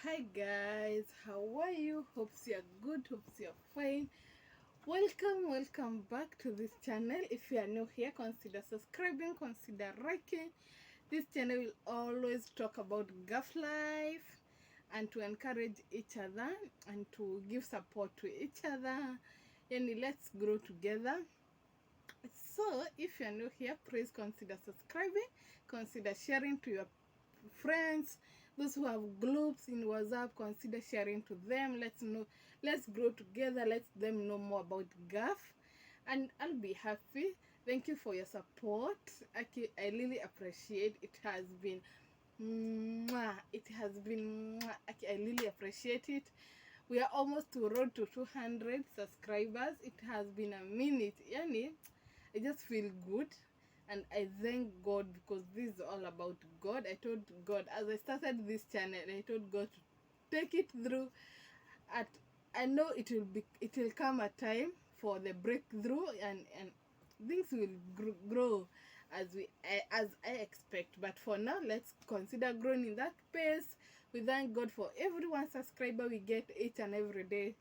Hi guys, how are you? Hopes you're good, hopes you're fine. Welcome back to this channel. If you are new here, consider subscribing, consider liking. This channel will always talk about Gulf life and to encourage each other and to give support to each other. And let's grow together. So if you're new here, please consider subscribing, consider sharing to your friends, those who have groups in WhatsApp, consider sharing to them. Let's grow together, let them know more about GAF, and I'll be happy. Thank you for your support. I really appreciate it. Has been I really appreciate it. We are almost to road to 200 subscribers. It has been a minute. Yani, I just feel good and I thank God because this is all about God. I told God as I started this channel, I told God to take it through. I know it will come a time for the breakthrough and things will grow as I expect. But for now, let's consider growing in that pace. We thank God for every one subscriber we get each and every day,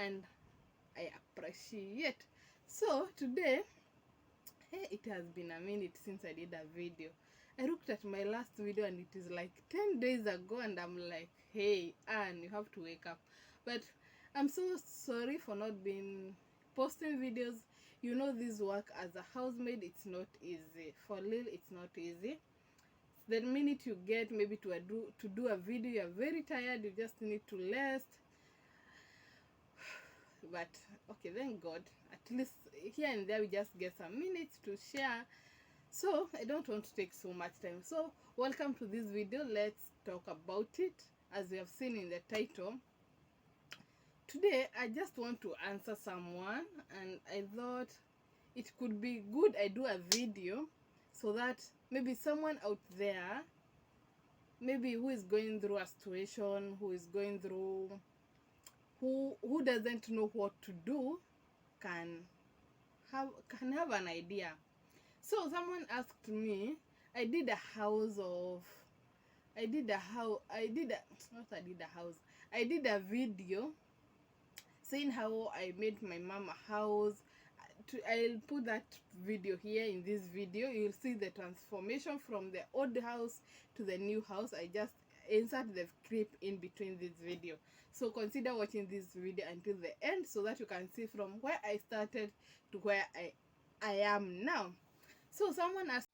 and I appreciate. So today, hey, it has been a minute since I did a video. I looked at my last video and it is like 10 days ago, and I'm like, hey, Anne, you have to wake up. But I'm so sorry for not being posting videos. You know, this work as a housemaid, it's not easy. For real, it's not easy. The minute you get maybe to do a video, you're very tired, you just need to rest. But okay, thank God, at least here and there we just get some minutes to share. So I don't want to take so much time. So welcome to this video. Let's talk about it. As you have seen in the title, today I just want to answer someone, and I thought it could be good I do a video so that maybe someone out there, maybe who is going through a situation, who doesn't know what to do, can have an idea. So someone asked me, I did a video saying how I made my mom a house. I'll put that video here. In this video you'll see the transformation from the old house to the new house. I just insert the clip in between this video, so consider watching this video until the end so that you can see from where I started to where I am now. So someone asked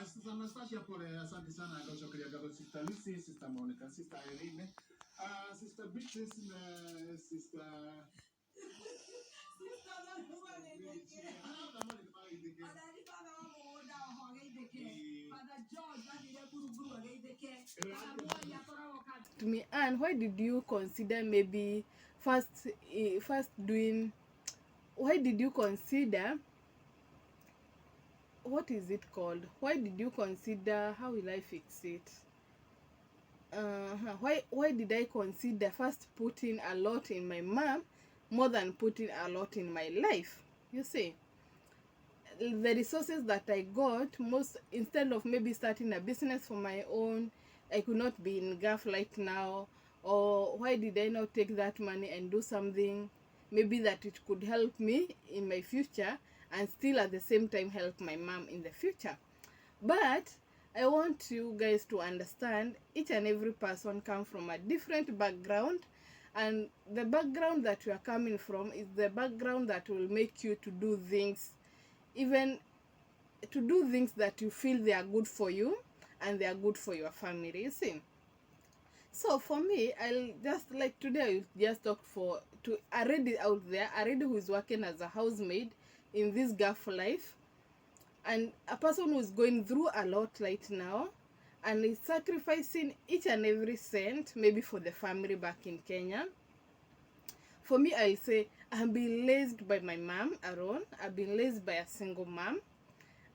Sister Anastasia, asante sana. Sister Lucy, Sister Monica, Sister Irene, Sister Beatrice, Sister to me. And why did you consider maybe first doing, why did you consider, what is it called, why did you consider, how will I fix it, why did I consider first putting a lot in my mom more than putting a lot in my life? You see, the resources that I got, most, instead of maybe starting a business for my own, I could not be in GAF right now. Or why did I not take that money and do something maybe that it could help me in my future and still at the same time help my mom in the future? But I want you guys to understand, each and every person comes from a different background, and the background that you are coming from is the background that will make you to do things, even to do things that you feel they are good for you and they are good for your family, you see. So for me, I'll just like today I just talk for to a lady out there, a lady who is working as a housemaid in this Gulf life, and a person who is going through a lot right now and is sacrificing each and every cent maybe for the family back in Kenya. For me, I'll say I've been raised by my mom alone. I've been raised by a single mom,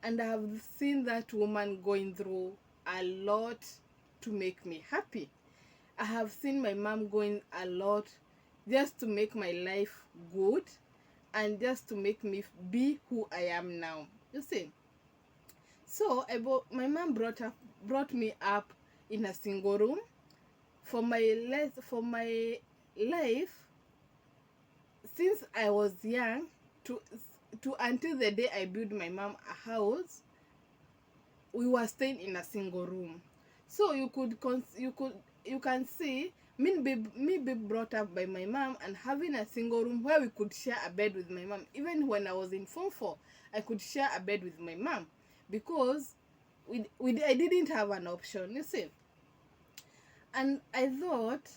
and I've seen that woman going through a lot to make me happy. I have seen my mom going a lot just to make my life good and just to make me be who I am now. You see. So my mom brought me up in a single room for my life since I was young to until the day I built my mom a house. We were staying in a single room, so you can see me be brought up by my mom and having a single room where we could share a bed with my mom. Even when I was in Form 4, I could share a bed with my mom because I didn't have an option, you see. And I thought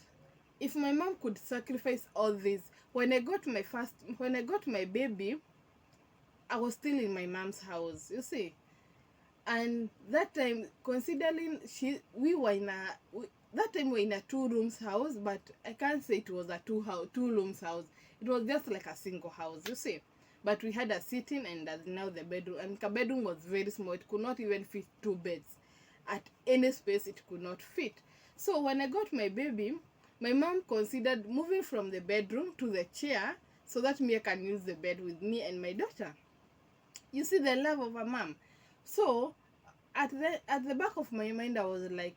if my mom could sacrifice all this, when I got my baby, I was still in my mom's house, you see. And that time, considering we were in that time we were in a 2 rooms house, but I can't say it was a 2 rooms house. It was just like a single house, you see. But we had a sitting and now the bedroom, and the bedroom was very small. It could not even fit 2 beds. At any space, it could not fit. So when I got my baby, my mom considered moving from the bedroom to the chair so that me can use the bed with me and my daughter. You see the love of a mom. So at the back of my mind, I was like,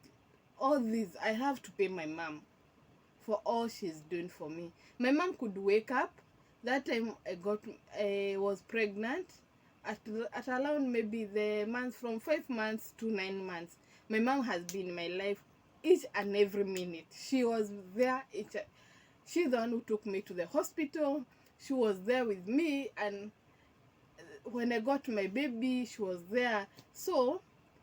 all this I have to pay my mom for all she's doing for me. My mom could wake up. That time I was pregnant at around maybe the months from 5 months to 9 months. My mom has been in my life each and every minute. She was there. She's the one who took me to the hospital. She was there with me, and when I got my baby, she was there. So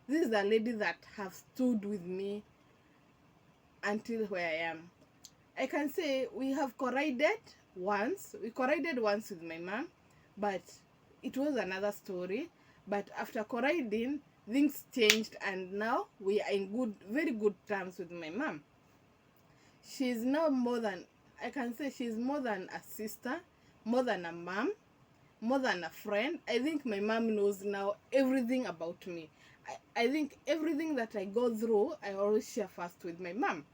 this is a lady that have stood with me until where I am. I can say we have collided once. We collided once with my mom, but it was another story. But after colliding, things changed, and now we are in very good terms with my mom. She's now I can say she's more than a sister, more than a mom, more than a friend. I think my mom knows now everything about me. I think everything that I go through, I always share first with my mom.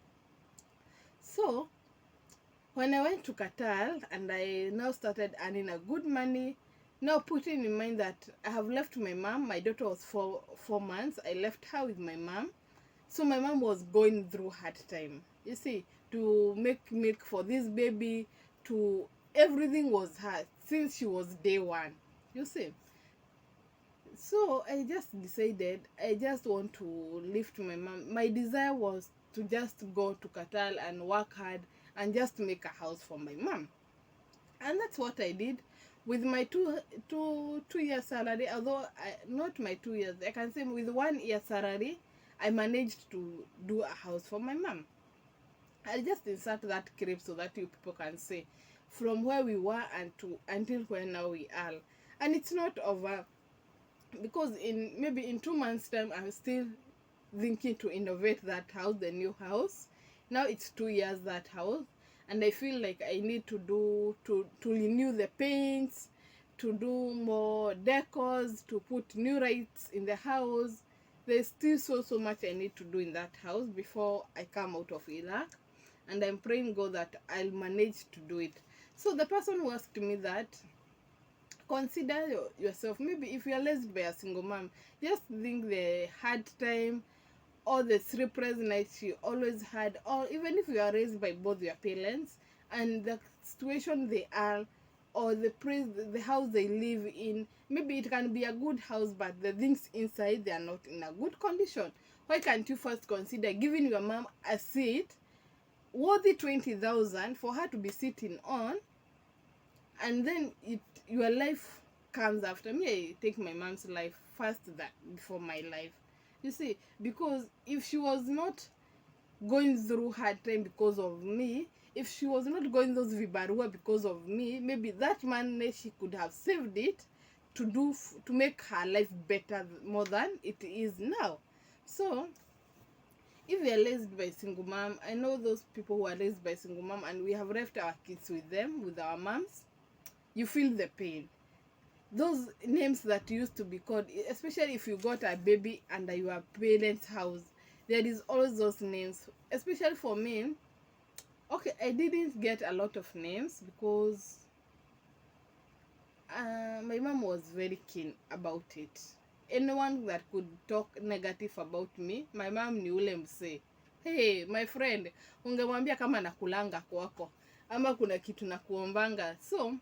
So when I went to Qatar and I now started earning a good money, now putting in mind that I have left my mom, my daughter was 4 months, I left her with my mom. So my mom was going through hard time. You see, to make milk for this baby, to everything was hard since she was day one. You see. So I just decided I just want to lift my mom. My desire was to just go to Qatar and work hard and just make a house for my mom. And that's what I did with my two year salary. Although not my 2 years, I can say with 1 year salary, I managed to do a house for my mom. I'll just insert that clip so that you people can see from where we were until where now we are. And it's not over, because maybe in 2 months time I'm still thinking to innovate that house, the new house. Now it's 2 years that house, and I feel like I need to renew the paints, to do more decors, to put new lights in the house. There's still so much I need to do in that house before I come out of Iraq, and I'm praying God that I'll manage to do it. So the person who asked me that, consider yourself, maybe if you're raised by a single mom, just think the hard time or the sleepless nights you always had, or even if you are raised by both your parents and the situation they are, or the house they live in, maybe it can be a good house but the things inside they are not in a good condition. Why can't you first consider giving your mom a seat worthy 20,000 for her to be sitting on, and then your life comes after. Me, I take my mom's life first that before my life. You see, because if she was not going through hard time because of me, if she was not going those vibarua because of me, maybe that money she could have saved it to make her life better more than it is now. So if we are raised by single mom, I know those people who are raised by single mom and we have left our kids with them, with our moms, you feel the pain. Those names that used to be called, especially if you got a baby under your parents' house, there is always those names. Especially for me, okay, I didn't get a lot of names because my mom was very keen about it. Anyone that could talk negative about me, my mom ni ule msee. Hey, my friend, ungemwambia kama nakulanga kwako ama kuna kitu na kuombanga. So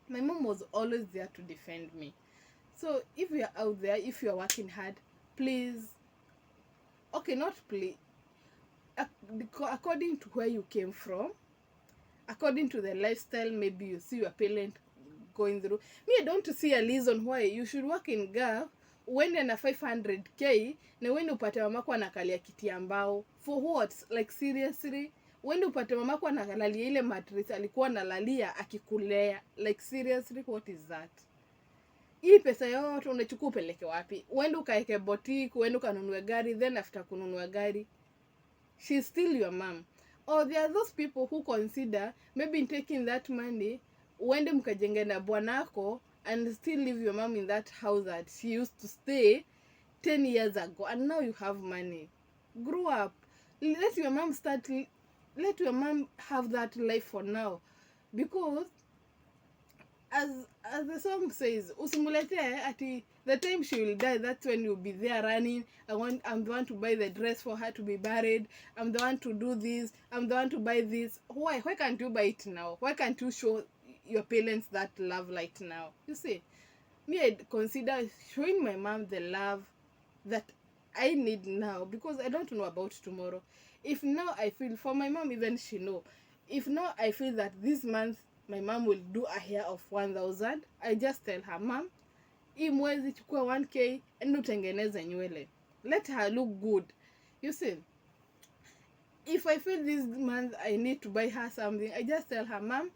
my mom was always there to defend me. So if you are out there, if you are working hard, please, okay, not please, according to where you came from, according to the lifestyle maybe you see your parent going through. Me, I don't see a reason why you should work in Gulf uende na 500k na uende upate mamako anakalia kiti ambao. For what? Like seriously? Uende upate mamako analalia ile mattress alikuwa analalia akikulea. Like seriously, what is that? Hii pesa yote unachukua upeleke wapi? Uende ukaeke boutique, uende ukanunue gari, then after kununua gari, she's still your mom. Or there are those people who consider maybe taking that money uende mkajenge na bwanako and still leave your mom in that house that she used to stay 10 years ago, and now you have money. Grow up. Let your mom have that life for now, because as the song says, usimulete ati the time she will die, that's when you'll be there running. I'm the one to buy the dress for her to be buried, I'm the one to do this, I'm the one to buy this. Why can't you buy it now? Why can't you show your parents that love right now? You see, me, I consider showing my mom the love that I need now, because I don't know about tomorrow. If now I feel, for my mom, even she know, if now I feel that this month my mom will do a hair of 1,000, I just tell her, mom, hii mwezi chukua 1k and utengeneze nywele. Let her look good. You see, if I feel this month I need to buy her something, I just tell her, mom,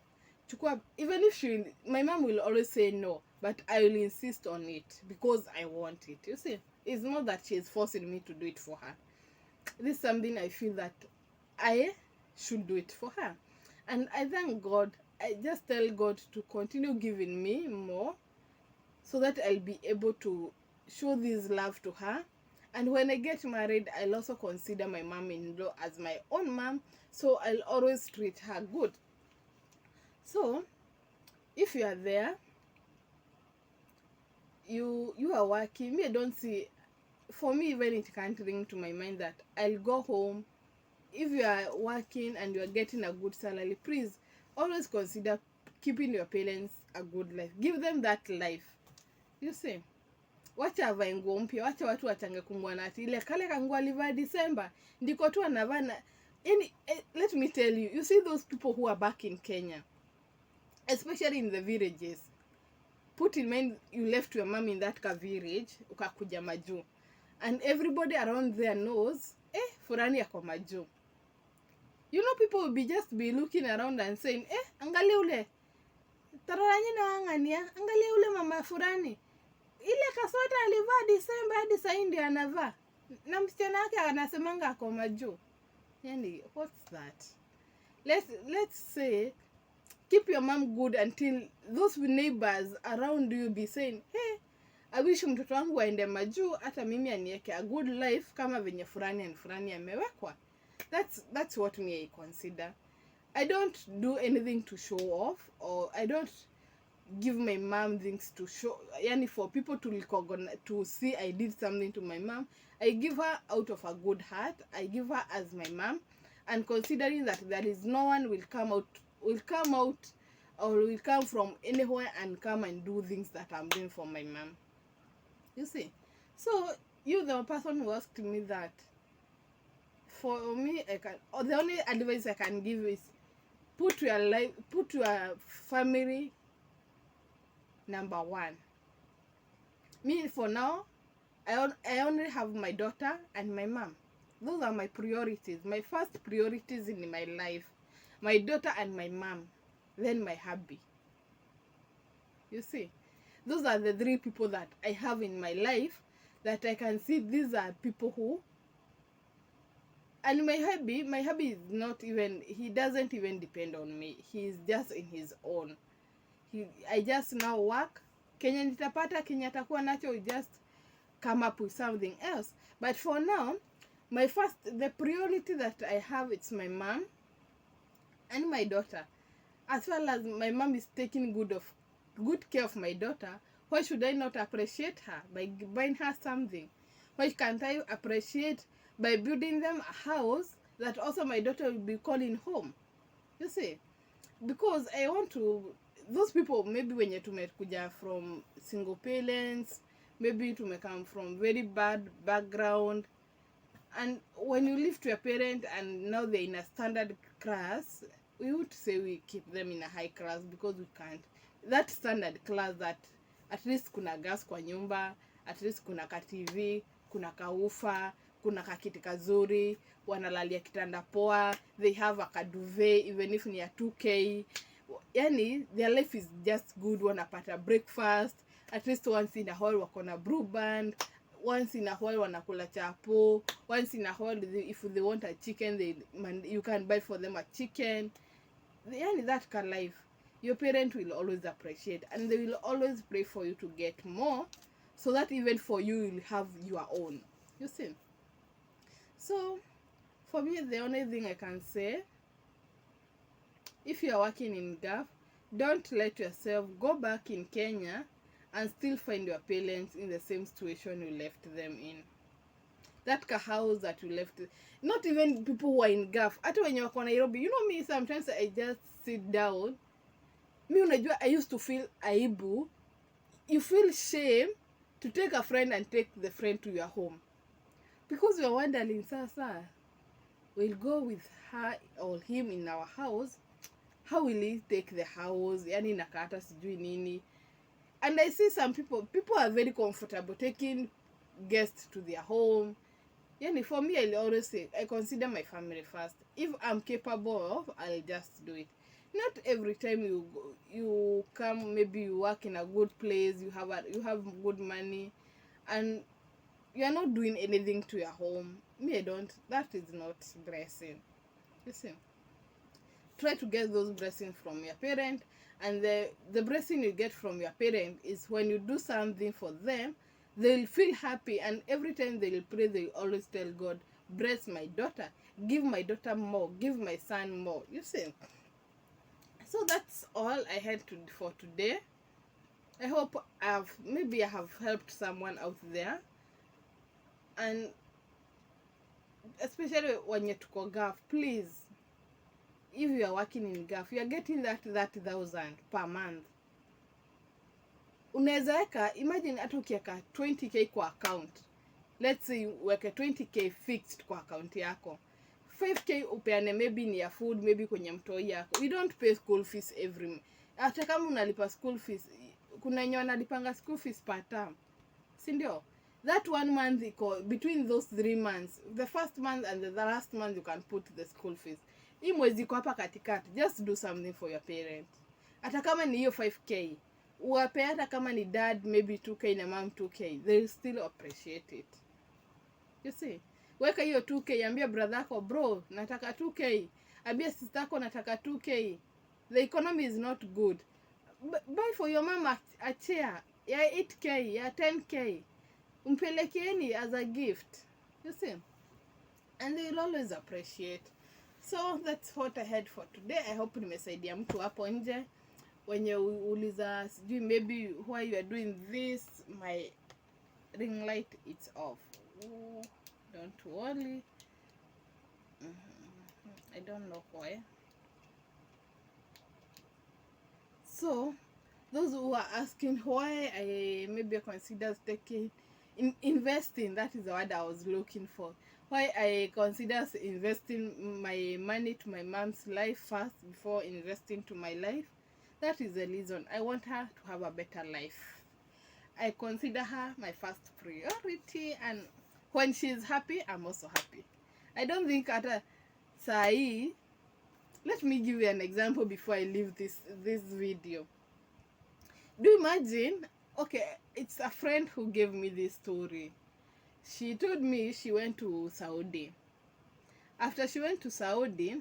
chukua, even if my mom will always say no, but I will insist on it because I want it. You see, it's not that she is forcing me to do it for her. This is something I feel that I should do it for her. And I thank God. I just tell God to continue giving me more so that I'll be able to show this love to her. And when I get married, I'll also consider my mom-in-law as my own mom, so I'll always treat her good. So if you are there, you are working, me, I don't see, for me, even it can't ring to my mind that I'll go home. If you are working and you are getting a good salary, please always consider keeping your parents a good life. Give them that life. You see, wacha avae nguo mpya, wacha watu wachange kumwona ati ile kale kanguo alivaa December ndiko tu anavana. Let me tell you, you see those people who are back in Kenya, especially in the villages. Put in mind you left your mom in that village, ukakuja Maju, and everybody around there knows, fulani yako Maju. You know, people will just be looking around and saying, angalia ule tararanyi na wangania, angalia ule mama fulani, ile kasweta alivaa December hadi saa hii ndio anavaa, na msichana wake anasemanga ako Maju. Yani, what's that? Let's say keep your mom good until those neighbors around you be saying, hey, I wish mtoto wangu aende Maju, hata mimi anieke a good life kama venye fulani and fulani amewekwa. That's what me I consider. I don't do anything to show off, or I don't give my mom things to show, yani for people to recognize, to see I did something to my mom. I give her out of a good heart. I give her as my mom, and considering that there is no one will come out or will come from anywhere and come and do things that I'm doing for my mom. You see, so you, the person who asked me that, for me, I can, or the only advice I can give is put your family number one. Me, for now, I only have my daughter and my mom. Those are my priorities. My first priorities in my life. My daughter and my mom. Then my hubby. You see? Those are the three people that I have in my life that I can see these are people who... And my hubby is not even... He doesn't even depend on me. He's just in his own. I just now work. Kenya nitapata, Kenya takuwa nacho, we just come up with something else. But for now, the priority that I have, it's my mom and my daughter. As well as my mom is taking good care of my daughter, why should I not appreciate her by buying her something? Why can't I appreciate by building them a house that also my daughter will be calling home? You see? Because I want to... Those people, maybe when you tumekuja from single parents, maybe come from very bad background, and when you live to a parent and now they're in a standard class, we would say we keep them in a high class because we can't. That standard class that at least kuna gas kwa nyumba, at least kuna ka TV, kuna kaufa, kuna kakiti kazuri, wanalalia kitanda poa, they have a kaduve even if ni ya 2K. Yani their life is just good. Wanapata breakfast at least once in a while, wakona brew band once in a while, wanakula chapo once in a while. If they want a chicken, you can buy for them a chicken. Yani that kind of life your parent will always appreciate, and they will always pray for you to get more, so that even for you will have your own. You see? So for me, the only thing I can say, if you are working in Gulf, don't let yourself go back in Kenya and still find your parents in the same situation you left them in. That house that you left, not even people who are in Gulf. Hata wenye wako Nairobi, you know me, sometimes I just sit down. Me unajua, I used to feel aibu. You feel shame to take a friend and take the friend to your home. Because you're wondering, sasa, we'll go with her or him in our house. How will he take the house? Yani nakata sijui nini. And I see some people are very comfortable taking guests to their home. Yani for me, I always say, I consider my family first. If I'm capable of, I'll just do it. Not every time you come, maybe you work in a good place, you have good money, and you are not doing anything to your home. Me, I don't. That is not blessing. Listen. Try to get those blessings from your parent, and the blessing you get from your parent is when you do something for them, they'll feel happy, and every time they'll pray, they always tell God, bless my daughter, give my daughter more, give my son more. You see? So that's all I had for today. I hope maybe I have helped someone out there, and especially when you tuko Gulf, please, if you are working in Gulf, you are getting that 30,000 per month. Unaweza weka, imagine hata ukiweka 20k kwa account. Let's say uweke 20k fixed kwa account yako. 5k upeane maybe ni ya food, maybe kwenye mtoi yako. We don't pay school fees every... Hata kama unalipa school fees, kuna wenye wanalipanga school fees per term. Si ndio? That 1 month, between those 3 months, the first month and the last month, you can put the school fees. Hii mwezi iko hapa katikati, just do something for your parents. Hata kama ni hiyo 5k, uwape hata kama ni dad maybe 2k na mom 2k, they will still appreciate it. You see? Weka hiyo 2k, ambia brother yako, bro, nataka 2k. Ambia sister yako, nataka 2k. The economy is not good. Buy for your mom a chair ya 8k, ya 10k. Umpelekeeni as a gift. You see? And they will always appreciate. So that's what I had for today. I hope nimesaidia mtu hapo nje. When you uliza sijui maybe why you are doing this, my ring light it's off. Ooh, don't worry. I don't know why. So those who are asking why I maybe consider taking investing, that is the word I was looking for. why I consider investing my money to my mom's life first before investing to my life. That is the reason. I want her to have a better life. I consider her my first priority, and when she's happy, I'm also happy. I don't think at a sai. Let me give you an example before I leave this video. Do you imagine? Okay, it's a friend who gave me this story. She told me she went to Saudi. After she went to Saudi,